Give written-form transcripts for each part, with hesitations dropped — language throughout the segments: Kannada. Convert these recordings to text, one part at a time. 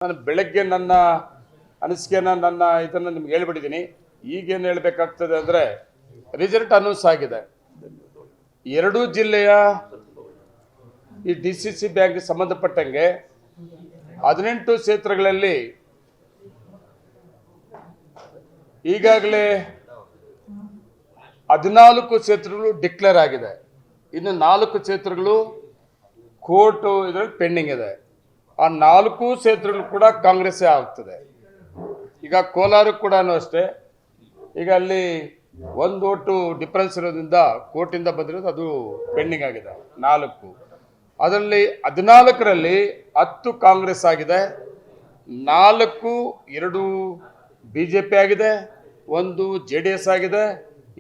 ನಾನು ಬೆಳಗ್ಗೆ ನನ್ನ ಅನಿಸಿಕೆನ ಇದನ್ನು ನಿಮ್ಗೆ ಹೇಳ್ಬಿಟ್ಟಿದ್ದೀನಿ. ಈಗೇನು ಹೇಳಬೇಕಾಗ್ತದೆ ಅಂದರೆ ರಿಸಲ್ಟ್ ಅನೌನ್ಸ್ ಆಗಿದೆ. ಎರಡೂ ಜಿಲ್ಲೆಯ ಈ DCC ಬ್ಯಾಂಕ್ಗೆ ಸಂಬಂಧಪಟ್ಟಂಗೆ 18 ಕ್ಷೇತ್ರಗಳಲ್ಲಿ ಈಗಾಗಲೇ 14 ಕ್ಷೇತ್ರಗಳು ಡಿಕ್ಲೇರ್ ಆಗಿದೆ. ಇನ್ನು 4 ಕ್ಷೇತ್ರಗಳು ಕೋರ್ಟ್ ಇದರಲ್ಲಿ ಪೆಂಡಿಂಗ್ ಇದೆ. ಆ 4 ಕ್ಷೇತ್ರಗಳು ಕೂಡ ಕಾಂಗ್ರೆಸ್ಸೇ ಆಗ್ತದೆ. ಈಗ ಕೋಲಾರ ಕೂಡ ಅಷ್ಟೇ, ಈಗ ಅಲ್ಲಿ 1 ವೋಟು ಡಿಫರೆನ್ಸ್ ಇರೋದ್ರಿಂದ ಕೋರ್ಟಿಂದ ಬಂದಿರೋದು, ಅದು ಪೆಂಡಿಂಗ್ ಆಗಿದೆ 4. ಅದರಲ್ಲಿ 14ರಲ್ಲಿ 10 ಕಾಂಗ್ರೆಸ್ ಆಗಿದೆ, 2 BJP ಆಗಿದೆ, 1 JDS ಆಗಿದೆ,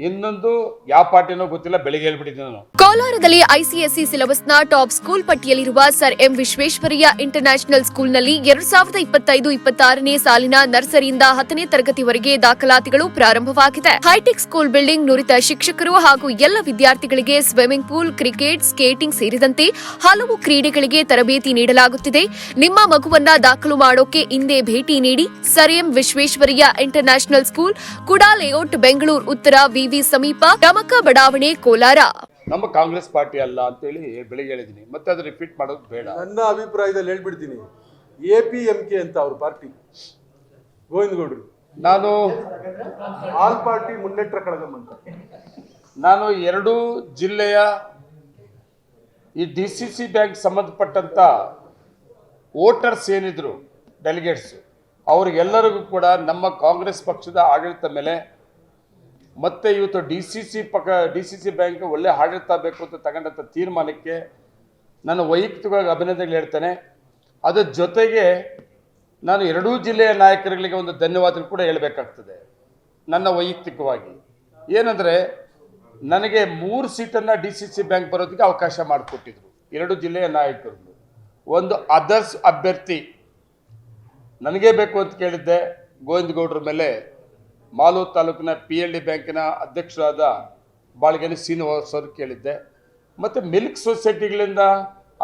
ಇನ್ನೊಂದು ಯಾವ ಪಾರ್ಟಿನೋ ಗೊತ್ತಿಲ್ಲ. ಬೆಳಿಗ್ಗೆ ಹೇಳ್ಬಿಟ್ಟಿದ್ದೀನಿ ನಾನು. ಕೋಲಾರದಲ್ಲಿ ICSE ಸಿಲೆಬಸ್ನ ಟಾಪ್ ಸ್ಕೂಲ್ ಪಟ್ಟಿಯಲ್ಲಿರುವ ಸರ್ ಎಂ ವಿಶ್ವೇಶ್ವರಯ್ಯ ಇಂಟರ್ನ್ಯಾಷನಲ್ ಸ್ಕೂಲ್ನಲ್ಲಿ 2025-26ನೇ ಸಾಲಿನ ನರ್ಸರಿಯಿಂದ 10ನೇ ತರಗತಿವರೆಗೆ ದಾಖಲಾತಿಗಳು ಪ್ರಾರಂಭವಾಗಿದೆ. ಹೈಟೆಕ್ ಸ್ಕೂಲ್ ಬಿಲ್ಡಿಂಗ್, ನುರಿತ ಶಿಕ್ಷಕರು ಹಾಗೂ ಎಲ್ಲ ವಿದ್ಯಾರ್ಥಿಗಳಿಗೆ ಸ್ವಿಮ್ಮಿಂಗ್ ಪೂಲ್, ಕ್ರಿಕೆಟ್, ಸ್ಕೇಟಿಂಗ್ ಸೇರಿದಂತೆ ಹಲವು ಕ್ರೀಡೆಗಳಿಗೆ ತರಬೇತಿ ನೀಡಲಾಗುತ್ತಿದೆ. ನಿಮ್ಮ ಮಗುವನ್ನ ದಾಖಲು ಮಾಡೋಕೆ ಇಂದೇ ಭೇಟಿ ನೀಡಿ. Sir M Visvesvaraya international school, ಕುಡಾ ಲೇಔಟ್, ಬೆಂಗಳೂರು ಉತ್ತರ, ವಿವಿ ಸಮೀಪ, ಟಮಕ ಬಡಾವಣೆ, ಕೋಲಾರ. ನಮ್ಮ ಕಾಂಗ್ರೆಸ್ ಪಾರ್ಟಿ ಅಲ್ಲ ಅಂತೇಳಿ ಬೆಳಿಗ್ಗೆ ಹೇಳಿದ್ದೀನಿ, ಮತ್ತೆ ಅದು ರಿಪೀಟ್ ಮಾಡೋದು ಬೇಡ. ನನ್ನ ಅಭಿಪ್ರಾಯದಲ್ಲಿ ಹೇಳ್ಬಿಡ್ತೀನಿ, APMK ಅಂತ ಅವ್ರ ಪಾರ್ಟಿ, ಗೋವಿಂದಗೌಡರು. ನಾನು ಆಲ್ ಪಾರ್ಟಿ ಮುನ್ನೆಟ್ರ ಕಳಗಂ ಅಂತ. ನಾನು 2 ಜಿಲ್ಲೆಯ ಈ DCC ಬ್ಯಾಂಕ್ ಸಂಬಂಧಪಟ್ಟಂತ ವೋಟರ್ಸ್ ಏನಿದ್ರು, ಡೆಲಿಗೇಟ್ಸ್, ಅವ್ರಿಗೆಲ್ಲರಿಗೂ ಕೂಡ ನಮ್ಮ ಕಾಂಗ್ರೆಸ್ ಪಕ್ಷದ ಆಡಳಿತ ಮೇಲೆ ಮತ್ತೆ ಇವತ್ತು DCC ಬ್ಯಾಂಕ್ ಒಳ್ಳೆ ಆಡಳಿತ ಬೇಕು ಅಂತ ತಗೊಂಡಂಥ ತೀರ್ಮಾನಕ್ಕೆ ನಾನು ವೈಯಕ್ತಿಕವಾಗಿ ಅಭಿನಂದನೆಗಳು ಹೇಳ್ತೇನೆ. ಅದರ ಜೊತೆಗೆ ನಾನು 2 ಜಿಲ್ಲೆಯ ನಾಯಕರುಗಳಿಗೆ ಒಂದು ಧನ್ಯವಾದ ಕೂಡ ಹೇಳಬೇಕಾಗ್ತದೆ. ನನ್ನ ವೈಯಕ್ತಿಕವಾಗಿ ಏನಂದರೆ, ನನಗೆ 3 ಸೀಟನ್ನು DCC ಬ್ಯಾಂಕ್ ಬರೋದಕ್ಕೆ ಅವಕಾಶ ಮಾಡಿಕೊಟ್ಟಿದ್ರು 2 ಜಿಲ್ಲೆಯ ನಾಯಕರು. ಒಂದು ಅದರ್ಸ್ ಅಭ್ಯರ್ಥಿ ನನಗೇ ಬೇಕು ಅಂತ ಕೇಳಿದ್ದೆ, ಗೋವಿಂದಗೌಡರ ಮೇಲೆ ಮಾಲೂರು ತಾಲೂಕಿನ PLD ಬ್ಯಾಂಕಿನ ಅಧ್ಯಕ್ಷರಾದ ಬಾಳಿಗೆನಿ ಶ್ರೀನಿವಾಸ್ ಅವರು ಕೇಳಿದ್ದೆ. ಮತ್ತು ಮಿಲ್ಕ್ ಸೊಸೈಟಿಗಳಿಂದ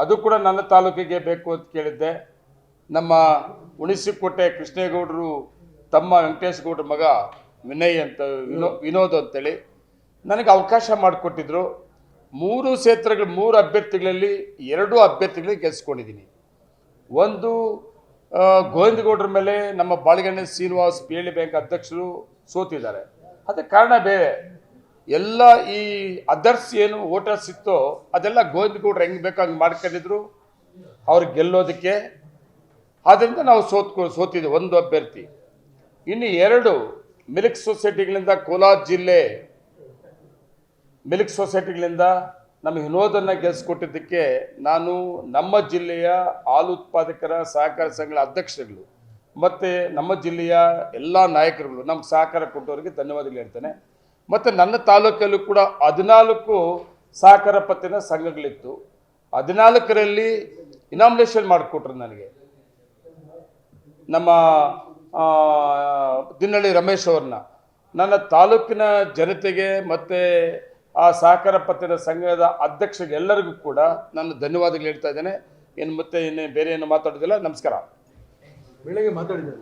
ಅದು ಕೂಡ ನನ್ನ ತಾಲೂಕಿಗೆ ಬೇಕು ಅಂತ ಕೇಳಿದ್ದೆ. ನಮ್ಮ ಹುಣಸಿಕೋಟೆ ಕೃಷ್ಣೇಗೌಡರು ತಮ್ಮ ವೆಂಕಟೇಶ್ ಗೌಡ್ರ ಮಗ ವಿನಯ್ ಅಂತ, ವಿನೋದ್ ಅಂತೇಳಿ ನನಗೆ ಅವಕಾಶ ಮಾಡಿಕೊಟ್ಟಿದ್ರು. 3 ಕ್ಷೇತ್ರಗಳು, 3 ಅಭ್ಯರ್ಥಿಗಳಲ್ಲಿ 2 ಅಭ್ಯರ್ಥಿಗಳಿಗೆ ಗೆಲ್ಸ್ಕೊಂಡಿದ್ದೀನಿ. ಒಂದು ಗೋವಿಂದಗೌಡರ ಮೇಲೆ ನಮ್ಮ ಬಾಳಿಗಣ್ಣೆ ಶ್ರೀನಿವಾಸ್ PLD ಬ್ಯಾಂಕ್ ಅಧ್ಯಕ್ಷರು ಸೋತಿದ್ದಾರೆ. ಅದಕ್ಕೆ ಕಾರಣ ಬೇರೆ. ಎಲ್ಲ ಈ ಅದರ್ಸ್ ಏನು ವೋಟರ್ಸ್ ಇತ್ತೋ ಅದೆಲ್ಲ ಗೋವಿಂದಗೌಡರು ಹೆಂಗೆ ಬೇಕೋ ಹಂಗೆ ಮಾಡ್ಕೊಂಡಿದ್ರು ಅವ್ರಿಗೆ ಗೆಲ್ಲೋದಕ್ಕೆ. ಆದ್ದರಿಂದ ನಾವು ಸೋತಿದ್ದೆ 1 ಅಭ್ಯರ್ಥಿ. ಇನ್ನು 2 ಮಿಲ್ಕ್ ಸೊಸೈಟಿಗಳಿಂದ, ಕೋಲಾರ ಜಿಲ್ಲೆ ಮಿಲ್ಕ್ ಸೊಸೈಟಿಗಳಿಂದ ನಮ್ಮ ವಿನೋದನ್ನು ಗೆಲ್ಲಿಸ್ಕೊಟ್ಟಿದ್ದಕ್ಕೆ ನಾನು ನಮ್ಮ ಜಿಲ್ಲೆಯ ಹಾಲು ಉತ್ಪಾದಕರ ಸಹಕಾರ ಸಂಘಗಳ ಅಧ್ಯಕ್ಷರುಗಳು ಮತ್ತು ನಮ್ಮ ಜಿಲ್ಲೆಯ ಎಲ್ಲ ನಾಯಕರುಗಳು, ನಮ್ಗೆ ಸಹಕಾರ ಕೊಟ್ಟವರಿಗೆ ಧನ್ಯವಾದಗಳು ಹೇಳ್ತೇನೆ. ಮತ್ತು ನನ್ನ ತಾಲೂಕಲ್ಲೂ ಕೂಡ 14 ಸಹಕಾರ ಪತ್ತಿನ ಸಂಘಗಳಿತ್ತು. 14ರಲ್ಲಿ ಇನಾಮಿನೇಷನ್ ಮಾಡಿಕೊಟ್ರು ನನಗೆ ನಮ್ಮ ದಿನ್ನಳ್ಳಿ ರಮೇಶ್ ಅವ್ರನ್ನ. ನನ್ನ ತಾಲೂಕಿನ ಜನತೆಗೆ ಮತ್ತು ಆ ಸಹಕಾರ ಪತ್ತಿನ ಸಂಘದ ಅಧ್ಯಕ್ಷರಿಗೆ ಎಲ್ಲರಿಗೂ ಕೂಡ ನಾನು ಧನ್ಯವಾದಗಳು ಹೇಳ್ತಾ ಇದ್ದೇನೆ. ಇನ್ನು ಬೇರೆ ಏನು ಮಾತಾಡೋದಿಲ್ಲ. ನಮಸ್ಕಾರ. ಬೆಳಗ್ಗೆ ಮಾತಾಡಿದ್ದಾರೆ.